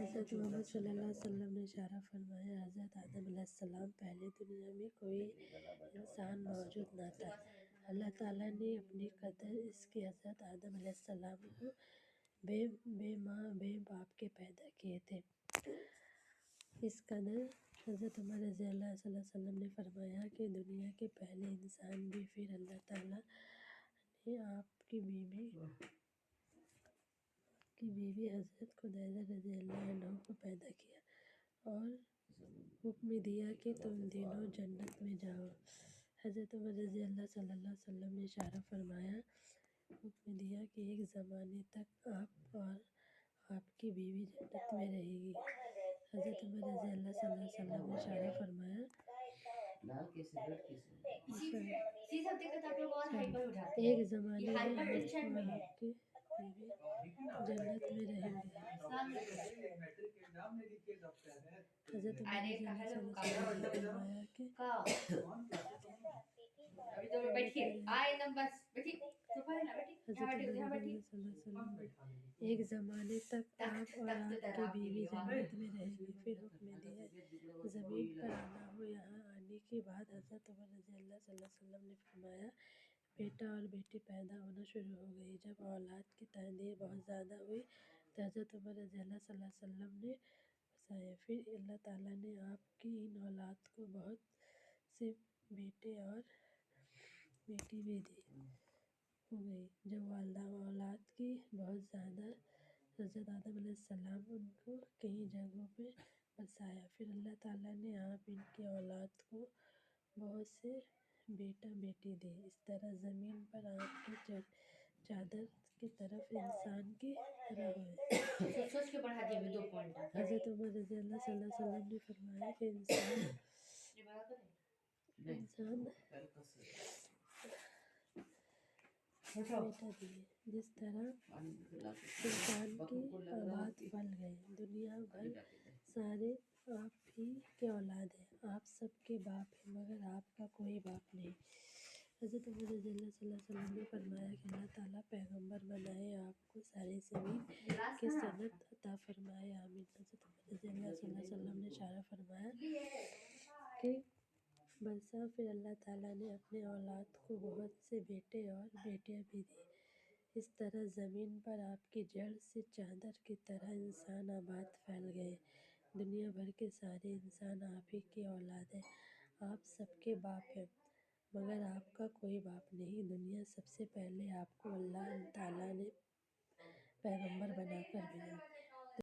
حضرت محمد صلی اللہ علیہ وسلم نے اشارہ فرمایا، حضرت آدم علیہ السلام پہلے دنیا میں کوئی انسان موجود نہ تھا۔ اللہ تعالیٰ نے اپنی قدر اس کے حضرت آدم علیہ السلام کو بے ماں بے باپ کے پیدا کیے تھے۔ اس قدر حضرت عمر رضی اللہ صلی اللہ علیہ وسلم نے فرمایا کہ دنیا کے پہلے انسان بھی، پھر اللہ تعالیٰ نے آپ کی بیوی حضرت خدیجہ رضی اللہ عنہ کو پیدا کیا اور حکم دیا کہ تم دونوں جنت میں جاؤ۔ حضرت عمر رضی اللہ صلی اللہ علیہ وسلم نے اشارہ فرمایا، حکم دیا کہ ایک زمانے تک آپ اور آپ کی بیوی جنت میں رہے گی۔ حضرت عمر رضی اللہ صلی اللہ علیہ وسلم نے اشارہ فرمایا، ایک زمانے میں آپ اور آپ کی بیوی جنت میں رہیں گے۔ حضرت عمر رضی اللہ صلی اللہ علیہ وسلم نے فرمایا کہ ایک زمانے تک آپ اور آپ کی بیوی جنت میں رہیں گے، پھر حکم دیا زمین پر آنا ہو۔ یہاں آنے کے بعد حضرت عمر رضی اللہ صلی اللہ علیہ وسلم نے فرمایا، بیٹا اور بیٹی پیدا ہونا شروع ہو گئی۔ جب اولاد کی تقدیر بہت زیادہ ہوئی تو حضرت عمر رضی اللہ صلی اللہ علیہ وسلم نے بسایا، پھر اللہ تعالیٰ نے آپ کی ان اولاد کو بہت سے بیٹے اور بیٹی بھی دی ہو گئی۔ جب والدہ اولاد کی بہت زیادہ، حضرت آدم علیہ السلام ان کو کئی جگہوں پہ بسایا، پھر اللہ تعالیٰ نے آپ ان کی اولاد کو بہت سے بیٹا بیٹی دی۔ اس طرح زمین پر آپ کی چادر کی طرف انسان کی طرح ہوئے۔ حضرت عمر رضی اللہ صلی اللہ علیہ وسلم نے فرمایا کہ انسان بیٹا دیے، جس طرح انسان کی اولاد پل گئے۔ دنیا بھر سارے آپ ہی کے اولاد ہیں، آپ سب کے باپ ہیں، مگر آپ کا کوئی باپ نہیں۔ حضرت عمر رضی اللہ صلی اللہ علیہ وسلم نے فرمایا کہ اللہ تعالیٰ پیغمبر بنائے، آپ کو ساری زمین کی سنت عطا فرمائے، آمین۔ حضرت عمر رضی اللہ صلی اللہ علیہ وسلم نے اشارہ فرمایا کہ برسا، پھر اللہ تعالیٰ نے اپنے اولاد کو بہت سے بیٹے اور بیٹیاں بھی دی۔ اس طرح زمین پر آپ کی جڑ سے چادر کی طرح انسان آباد پھیل گئے۔ دنیا بھر کے سارے انسان آپ ہی کی اولاد ہیں، آپ سب کے باپ ہیں، مگر آپ کا کوئی باپ نہیں۔ دنیا سب سے پہلے آپ کو اللہ تعالیٰ نے پیغمبر بنا کر بھیجا۔